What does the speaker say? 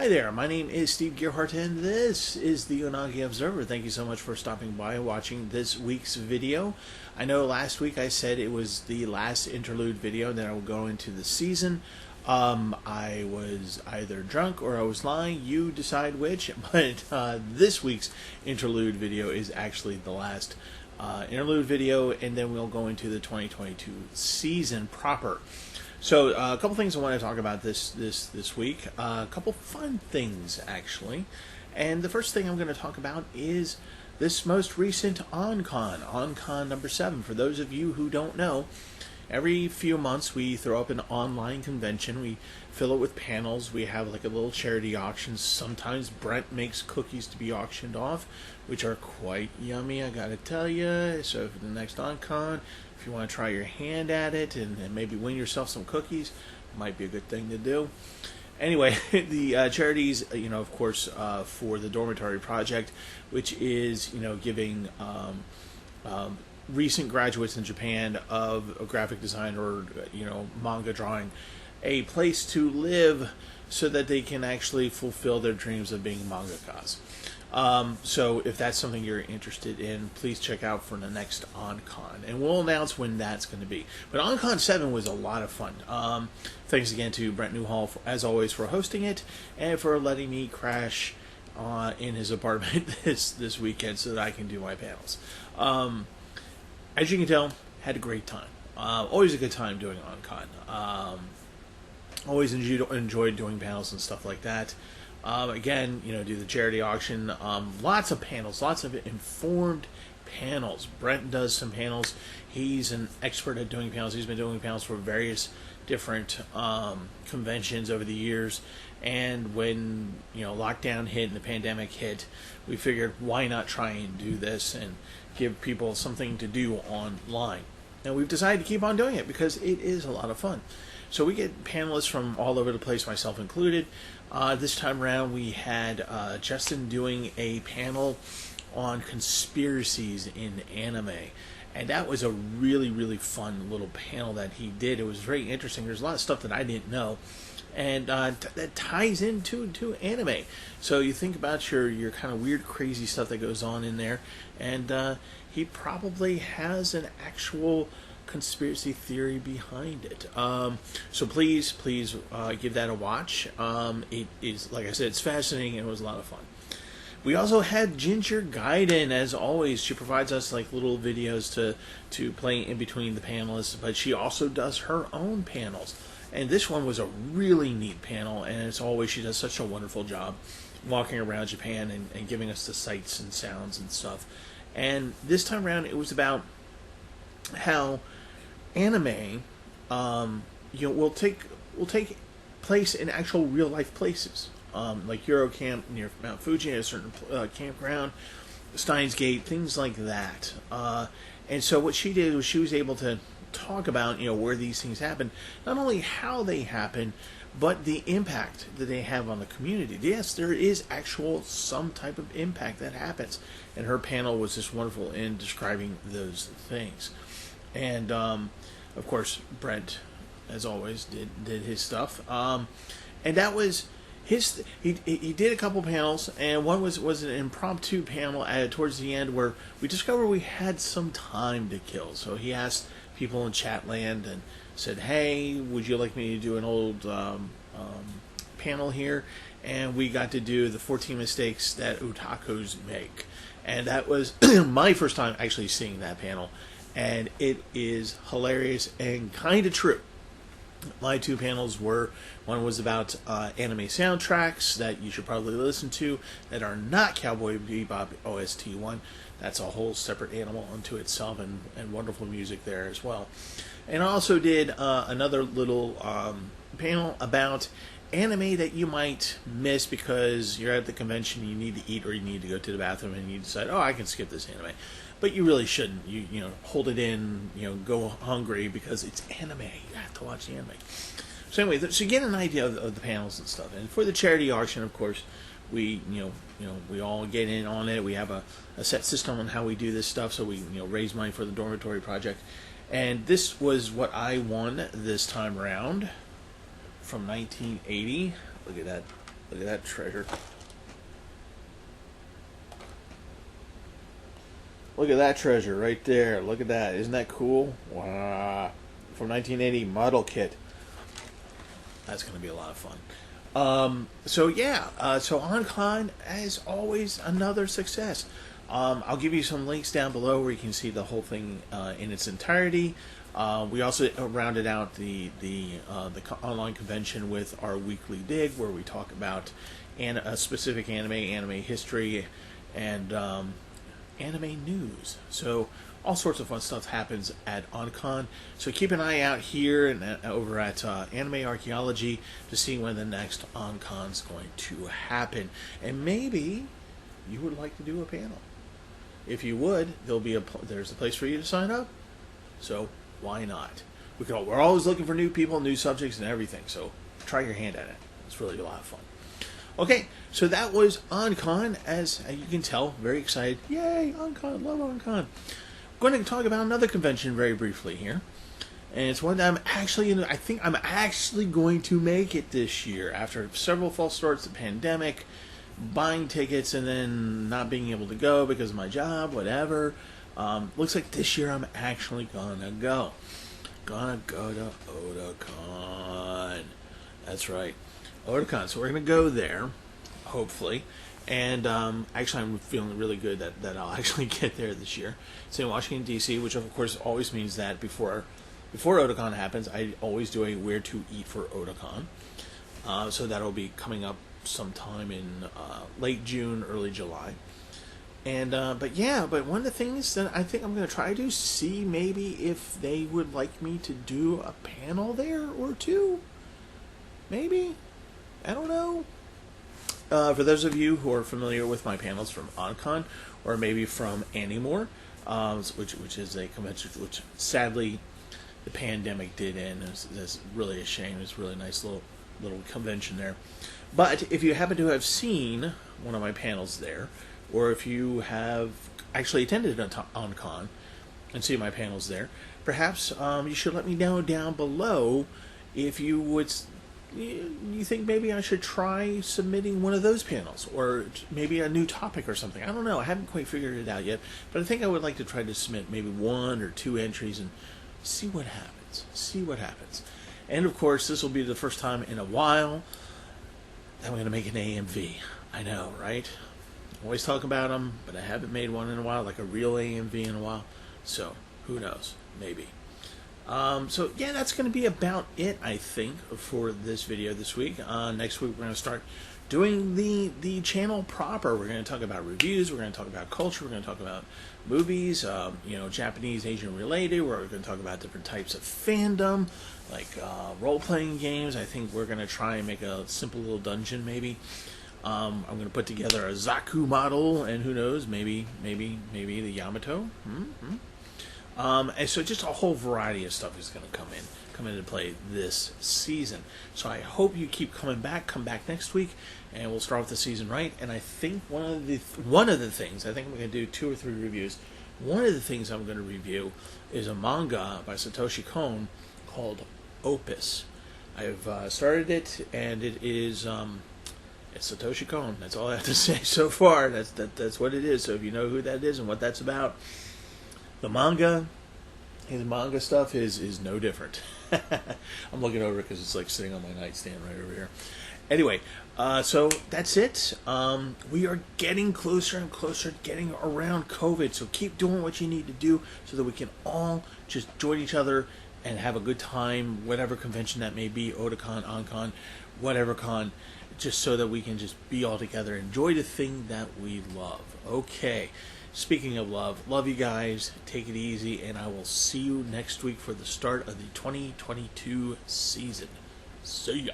Hi there, my name is Steve Gearhart and this is the Unagi Observer. Thank you so much for stopping by and watching this week's video. I know last week I said it was the last interlude video, then I would go into the season. I was either drunk or I was lying, you decide which, but this week's interlude video is actually the last interlude video, and then we'll go into the 2022 season proper. So a couple things I want to talk about this week. A couple fun things, actually. And the first thing I'm going to talk about is this most recent OnCon number 7. For those of you who don't know, every few months we throw up an online convention. We fill it with panels. We have like a little charity auction. Sometimes Brent makes cookies to be auctioned off, which are quite yummy, I gotta tell you. So for the next OnCon, if you want to try your hand at it and maybe win yourself some cookies, might be a good thing to do. Anyway, the charities, of course, for the Dormitory Project, which is, giving recent graduates in Japan of graphic design or, manga drawing a place to live so that they can actually fulfill their dreams of being mangakas. So if that's something you're interested in, please check out for the next OnCon. And we'll announce when that's going to be. But OnCon 7 was a lot of fun. Thanks again to Brent Newhall, as always, for hosting it and for letting me crash in his apartment this weekend so that I can do my panels. As you can tell, had a great time. Always a good time doing OnCon. Always enjoyed doing panels and stuff like that. Again, do the charity auction. Lots of panels, lots of informed panels. Brent does some panels. He's an expert at doing panels. He's been doing panels for various different conventions over the years. And when lockdown hit and the pandemic hit, we figured why not try and do this and give people something to do online. And we've decided to keep on doing it because it is a lot of fun. So we get panelists from all over the place, myself included. This time around we had Justin doing a panel on conspiracies in anime. And that was a really, really fun little panel that he did. It was very interesting. There's a lot of stuff that I didn't know. And that ties into anime. So you think about your kind of weird, crazy stuff that goes on in there. And he probably has an actual conspiracy theory behind it. So please give that a watch. It is, like I said, it's fascinating and it was a lot of fun. We also had Ginger Gaiden, as always. She provides us like little videos to play in between the panelists, but she also does her own panels. And this one was a really neat panel, and as always, she does such a wonderful job walking around Japan and giving us the sights and sounds and stuff. And this time around, it was about how anime, will take place in actual real life places, like Euro Camp near Mount Fuji, a certain campground, Steins Gate, things like that. And so what she did was she was able to talk about where these things happen, not only how they happen, but the impact that they have on the community. Yes, there is actual some type of impact that happens, and her panel was just wonderful in describing those things. And of course, Brent, as always, did his stuff. And that was his. He did a couple panels, and one was an impromptu panel towards the end where we discovered we had some time to kill. So he asked people in Chatland and said, "Hey, would you like me to do an old panel here?" And we got to do the 14 mistakes that otakus make, and that was my first time actually seeing that panel. And it is hilarious and kind of true. My two panels were, one was about anime soundtracks that you should probably listen to that are not Cowboy Bebop OST one. That's a whole separate animal unto itself, and wonderful music there as well. And I also did another little panel about anime that you might miss because you're at the convention, you need to eat or you need to go to the bathroom, and you decide, I can skip this anime. But you really shouldn't. You hold it in, go hungry because it's anime. You have to watch the anime. So anyway, so you get an idea of the panels and stuff. And for the charity auction, of course, we we all get in on it. We have a set system on how we do this stuff. So we raise money for the Dormitory Project. And this was what I won this time around from 1980. Look at that Look at that treasure. Look at that treasure right there. Look at that. Isn't that cool? Wow. From 1980 model kit. That's going to be a lot of fun. So OnCon, as always, another success. I'll give you some links down below where you can see the whole thing in its entirety. We also rounded out the online convention with our weekly dig, where we talk about a specific anime history, and anime news. So all sorts of fun stuff happens at OnCon. So keep an eye out here and over at Anime Archaeology to see when the next OnCon is going to happen. And maybe you would like to do a panel. If you would, there's a place for you to sign up. So why not? We're always looking for new people, new subjects, and everything. So try your hand at it. It's really a lot of fun. Okay, so that was OnCon. As you can tell, very excited. Yay, OnCon, love OnCon. I'm going to talk about another convention very briefly here. And it's one that I think I'm actually going to make it this year. After several false starts, the pandemic, buying tickets, and then not being able to go because of my job, whatever. Looks like this year I'm actually gonna go. Gonna go to Otaku. That's right. Otaku. So we're going to go there, hopefully. And actually, I'm feeling really good that I'll actually get there this year. It's in Washington, D.C., which of course always means that before Otaku happens, I always do a Where to Eat for Otaku. So that'll be coming up sometime in late June, early July. And but one of the things that I think I'm going to try to see maybe if they would like me to do a panel there or two. Maybe. I don't know. For those of you who are familiar with my panels from OnCon, or maybe from Animore, which is a convention which sadly the pandemic did end. That's really a shame. It's a really nice little convention there. But if you happen to have seen one of my panels there, or if you have actually attended OnCon and see my panels there, perhaps you should let me know down below if you think maybe I should try submitting one of those panels, or maybe a new topic or something. I don't know. I haven't quite figured it out yet, but I think I would like to try to submit maybe 1 or 2 entries and see what happens. And of course, this will be the first time in a while that I'm going to make an AMV. I know, right? Always talk about them, but I haven't made one in a while, like a real AMV in a while. So who knows? Maybe. So yeah, that's going to be about it, I think, for this video this week. Next week we're going to start doing the channel proper. We're going to talk about reviews. We're going to talk about culture. We're going to talk about movies, Japanese, Asian related. We're going to talk about different types of fandom, like role-playing games. I think we're going to try and make a simple little dungeon, maybe. I'm going to put together a Zaku model, and who knows, maybe the Yamato. And so just a whole variety of stuff is going to come into play this season. So I hope you keep coming back. Come back next week, and we'll start with the season right. And I think one of the things, I think I'm going to do 2 or 3 reviews. One of the things I'm going to review is a manga by Satoshi Kon called Opus. I've started it, and it is it's Satoshi Kon. That's all I have to say so far. That's what it is. So if you know who that is and what that's about. The manga, his manga stuff is no different. I'm looking over because it's like sitting on my nightstand right over here. Anyway, so that's it. We are getting closer and closer to getting around COVID, so keep doing what you need to do so that we can all just join each other and have a good time, whatever convention that may be, Otakon, OnCon, whatever con, just so that we can just be all together, enjoy the thing that we love. Okay. Speaking of love you guys, take it easy, and I will see you next week for the start of the 2022 season. See ya.